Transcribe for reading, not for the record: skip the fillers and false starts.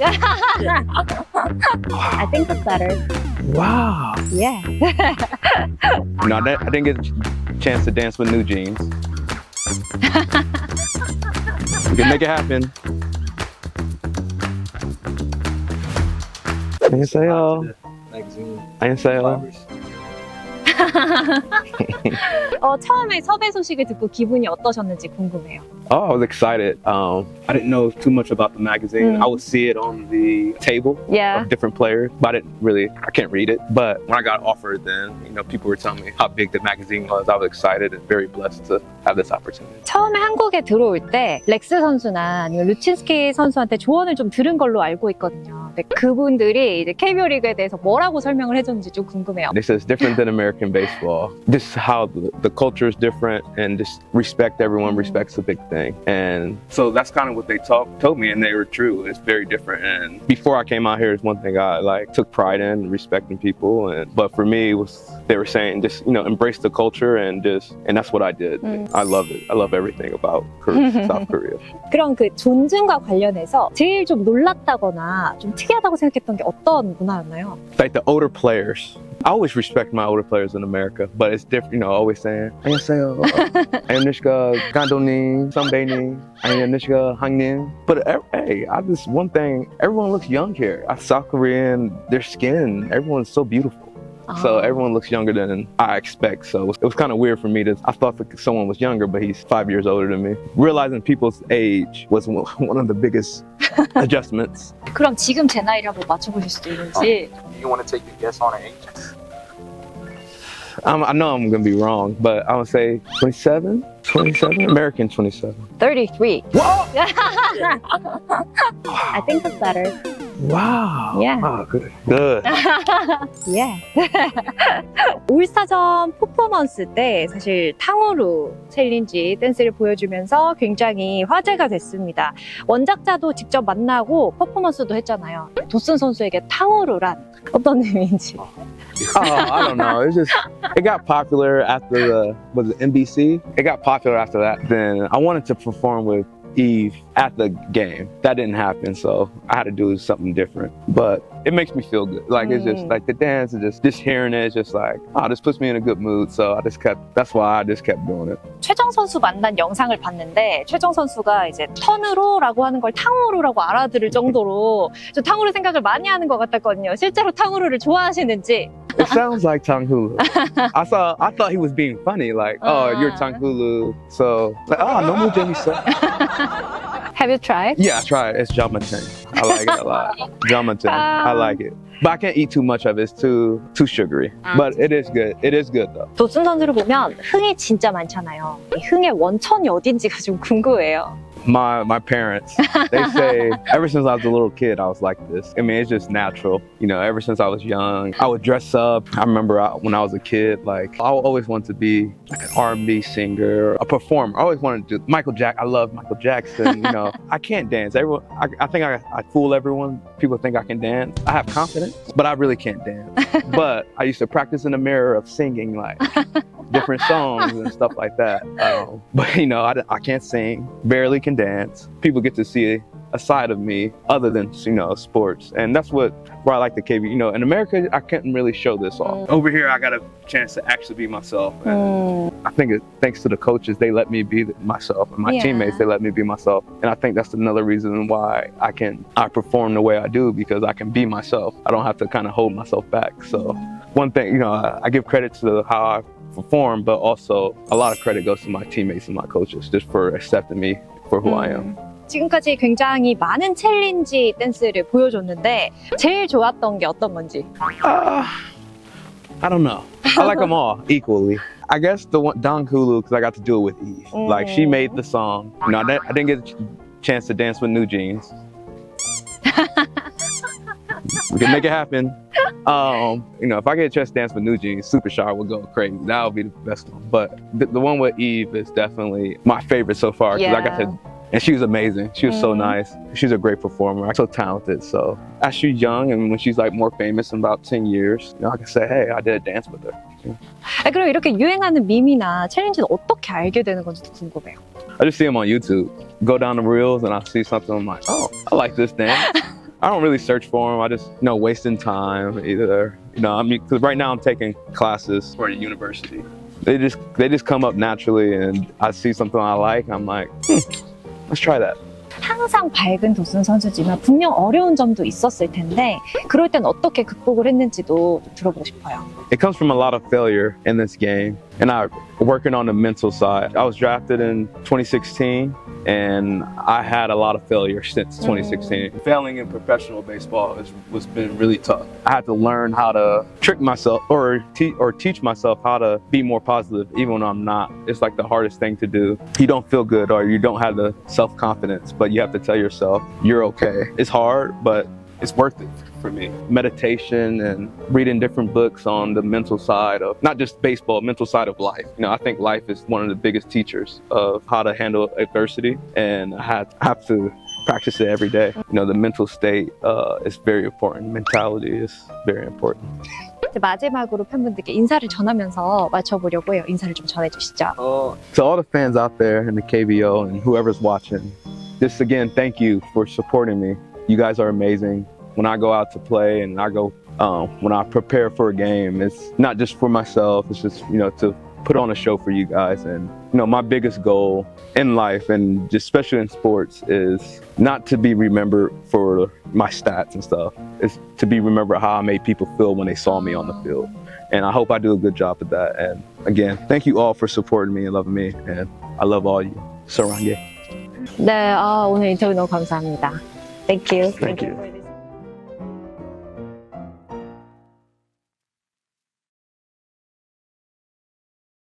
I think that's better. Wow. Yeah. No, I didn't get a chance to dance with New Jeans. We can make it happen. 안녕하세요. 안녕하세요. 처음에 섭외 소식을 듣고 기분이 어떠셨는지 궁금해요. Oh, I was excited. I didn't know too much about the magazine. I would see it on the table of different players, but I can't read it. But when I got offered then, people were telling me how big the magazine was. I was excited and very blessed to have this opportunity. 처음에 한국에 들어올 때 렉스 선수나 아니면 루친스키 선수한테 조언을 좀 들은 걸로 알고 있거든요. 근데 그분들이 이제 KBO 리그에 대해서 뭐라고 설명을 해줬는지 좀 궁금해요. This is different than American baseball. This is how the culture is different, and just respect everyone. Respect's a big thing, and so that's kind of what they told me, and they were true. It's very different. And before I came out here, it's one thing I took pride in, respecting people, but for me, they were saying just embrace the culture, and that's what I did. I love it. I love everything about South Korea. 그럼 그 존중과 관련해서 제일 좀 놀랐다거나 좀 특이하다고 생각했던 게 어떤 문화였나요? Like the older players. I always respect my older players in America, but it's different, always saying, 안녕하세요, 안녕하십니까, 감독님, 선배님, 안녕하십니까, 형님. But hey, one thing, everyone looks young here. South Korean, their skin, everyone's so beautiful. So everyone looks younger than I expect. So it was kind of weird for me I thought that someone was younger, but he's 5 years older than me. Realizing people's age was one of the biggest adjustments. 그럼 지금 제 나이를 한번 맞춰보실 수도 있는지. Do you want to take a guess on an age? I know I'm going to be wrong, but I would say 27? 27? American 27. 33. Whoa! I think that's better. Wow. Yeah. Wow, good. Yeah. 올스타전 퍼포먼스 때 사실 탕후루 챌린지 댄스를 보여주면서 굉장히 화제가 됐습니다. 원작자도 직접 만나고 퍼포먼스도 했잖아요. 도슨 선수에게 탕후루란 어떤 의미인지. I don't know. It got popular after was it NBC? It got popular after that. Then I wanted to perform with Eve at the game. That didn't happen, so I had to do something different. But it makes me feel good. Like it's just like the dance is just hearing it is just like, this puts me in a good mood. So that's why I just kept doing it. 최정 선수 만난 영상을 봤는데 최정 선수가 이제 턴으로라고 하는 걸 탕후루라고 알아들을 정도로 좀 탕후루 생각을 많이 하는 것 같았거든요. 실제로 탕후루를 좋아하시는지. It sounds like Tanghulu. I thought he was being funny, like, oh, you're Tanghulu. So, like, 너무 재밌어. Have you tried? Yeah, I tried. It's Jamachen. I like it a lot. Jamachen. I like it. But I can't eat too much of it. It's too sugary. But it is good. It is good though. 도슨 선수를 보면 흥이 진짜 많잖아요. 이 흥의 원천이 어딘지가 좀 궁금해요. My parents, they say ever since I was a little kid, I was like this. I mean, it's just natural. Ever since I was young, I would dress up. I remember when I was a kid, I always wanted to be like an R&B singer, a performer. I always wanted to do Michael Jackson. I love Michael Jackson. I can't dance. Everyone, I think I fool everyone. People think I can dance. I have confidence, but I really can't dance. But I used to practice in the mirror of singing different songs and stuff like that. But I can't sing, barely can dance. People get to see a side of me other than sports, and that's where I like the KB. In America, I couldn't really show this off. Over here, I got a chance to actually be myself, and I think it's thanks to the coaches, they let me be myself, and my teammates, they let me be myself, and I think that's another reason why I perform the way I do, because I can be myself. I don't have to kind of hold myself back. So one thing, I give credit to how I perform, but also a lot of credit goes to my teammates and my coaches just for accepting me for who I am. 지금까지 굉장히 많은 챌린지 댄스를 보여줬는데 제일 좋았던 게 어떤 건지? I don't know. I like them all equally. I guess the one Tanghulu, because I got to do it with Eve. Like she made the song. I didn't get a chance to dance with New Jeans. We can make it happen. If I get a chance to dance with New Jeans, Super Shy will go crazy. That would be the best one. But the one with Eve is definitely my favorite so far, because I got to, and she was amazing. She was so nice. She's a great performer, so talented. So as she's young, and when she's more famous in about 10 years, I can say, hey, I did a dance with her. 그럼 이렇게 유행하는 밈이나 챌린지는 어떻게 알게 되는 건지도 궁금해요. I just see them on YouTube. Go down the reels and I see something, I'm like, oh, I like this dance. I don't really search for them. I just, wasting time either. Because right now I'm taking classes for a university. They just come up naturally, and I see something I like. I'm like, let's try that. 항상 밝은 도슨 선수지만 분명 어려운 점도 있었을 텐데 그럴 땐 어떻게 극복을 했는지도 들어보고 싶어요. It comes from a lot of failure in this game, and I'm working on the mental side. I was drafted in 2016, and I had a lot of failure since 2016. Failing in professional baseball was been really tough. I had to learn how to trick myself or teach myself how to be more positive, even when I'm not. It's like the hardest thing to do. You don't feel good or you don't have the self-confidence, but you have to tell yourself you're okay. It's hard, but it's worth it for me. Meditation and reading different books on the mental side of not just baseball, mental side of life. I think life is one of the biggest teachers of how to handle adversity, and I have to practice it every day. The mental state is very important. Mentality is very important. 이제 마지막으로 팬분들께 인사를 전하면서 마쳐보려고 해요. 인사를 좀 전해주시죠. To all the fans out there in the KBO and whoever's watching, just again, thank you for supporting me. You guys are amazing. When I go out to play and when I prepare for a game, it's not just for myself. It's just, to put on a show for you guys. And, my biggest goal in life, and just especially in sports, is not to be remembered for my stats and stuff. It's to be remembered how I made people feel when they saw me on the field. And I hope I do a good job at that. And again, thank you all for supporting me and loving me. And I love all you. 사랑해. 네, 오늘 인터뷰 너무 감사합니다. Thank you. Thank you.